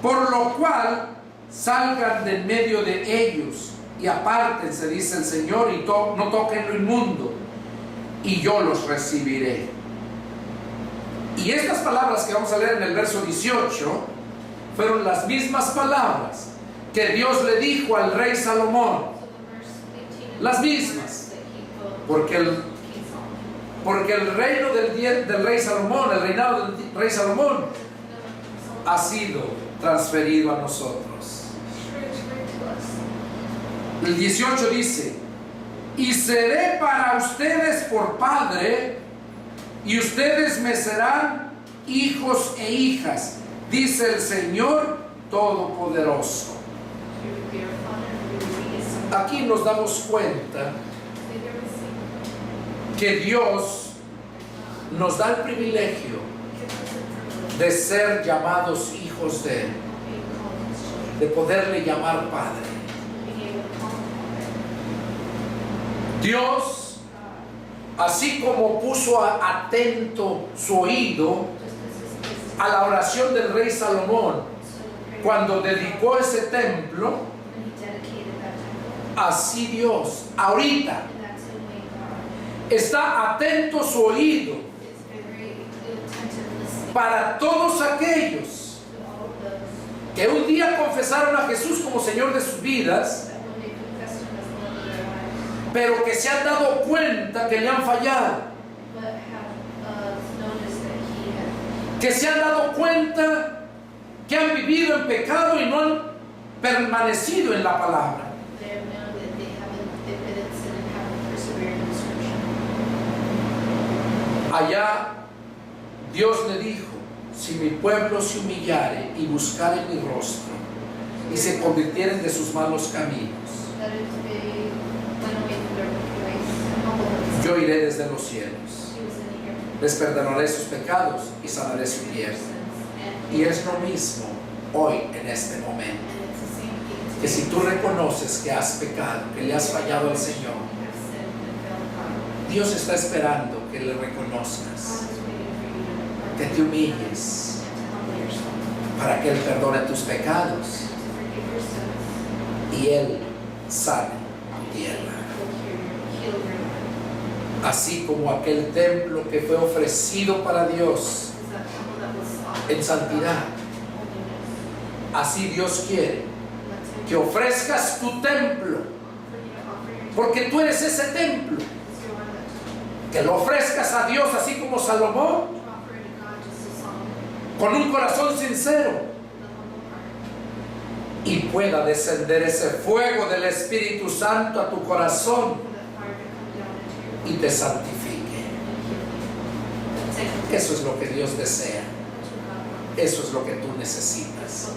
por lo cual salgan de en medio de ellos y apártense, dice el Señor, y no toquen lo inmundo, y yo los recibiré. Y estas palabras que vamos a leer en el verso 18 fueron las mismas palabras que Dios le dijo al rey Salomón. Las mismas. Porque el reino del rey Salomón, el reinado del rey Salomón, ha sido transferido a nosotros. El 18 dice, y seré para ustedes por padre, y ustedes me serán hijos e hijas, dice el Señor Todopoderoso. Aquí nos damos cuenta que Dios nos da el privilegio de ser llamados hijos de Él, de poderle llamar Padre. Dios, así como puso atento su oído a la oración del rey Salomón cuando dedicó ese templo, así Dios ahorita está atento su oído para todos aquellos que un día confesaron a Jesús como Señor de sus vidas, pero que se han dado cuenta que le han fallado, que se han dado cuenta que han vivido en pecado y no han permanecido en la palabra. Allá Dios le dijo, si mi pueblo se humillare y buscare mi rostro y se convirtieren de sus malos caminos, yo iré desde los cielos, les perdonaré sus pecados y sanaré su tierra. Y es lo mismo hoy en este momento, que si tú reconoces que has pecado, que le has fallado al Señor, Dios está esperando que le reconozcas, que te humilles para que Él perdone tus pecados y Él sane tu tierra. Así como aquel templo que fue ofrecido para Dios en santidad, así Dios quiere que ofrezcas tu templo, porque tú eres ese templo. Que lo ofrezcas a Dios así como Salomón, con un corazón sincero, y pueda descender ese fuego del Espíritu Santo a tu corazón y te santifique. Eso es lo que Dios desea, eso es lo que tú necesitas.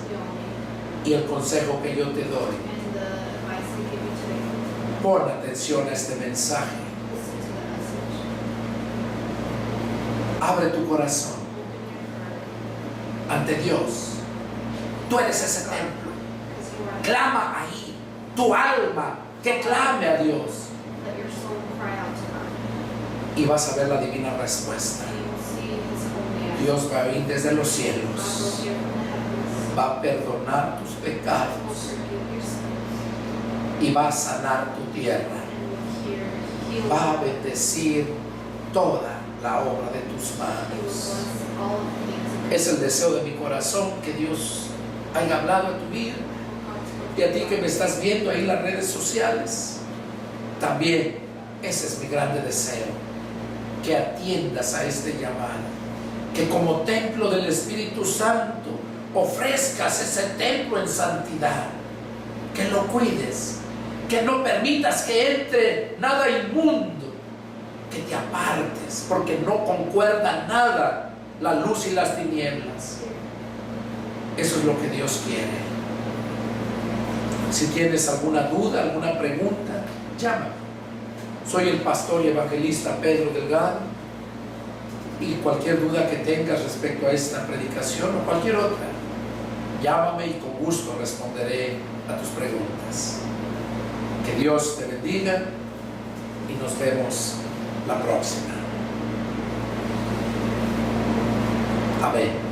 Y el consejo que yo te doy, pon atención a este mensaje. Abre tu corazón ante Dios. Tú eres ese templo. Clama ahí. Tu alma que clame a Dios. Y vas a ver la divina respuesta. Dios va a ir desde los cielos. Va a perdonar tus pecados. Y va a sanar tu tierra. Va a bendecir toda la obra de tus manos. Es el deseo de mi corazón que Dios haya hablado a tu vida. Y a ti que me estás viendo ahí en las redes sociales, también ese es mi grande deseo, que atiendas a este llamado, que como templo del Espíritu Santo ofrezcas ese templo en santidad, que lo cuides, que no permitas que entre nada inmundo, que te apartes, porque no concuerda nada la luz y las tinieblas. Eso es lo que Dios quiere. Si tienes alguna duda, alguna pregunta, llámame. Soy el pastor y evangelista Pedro Delgado, y cualquier duda que tengas respecto a esta predicación o cualquier otra, llámame y con gusto responderé a tus preguntas. Que Dios te bendiga y nos vemos la próxima. Amén.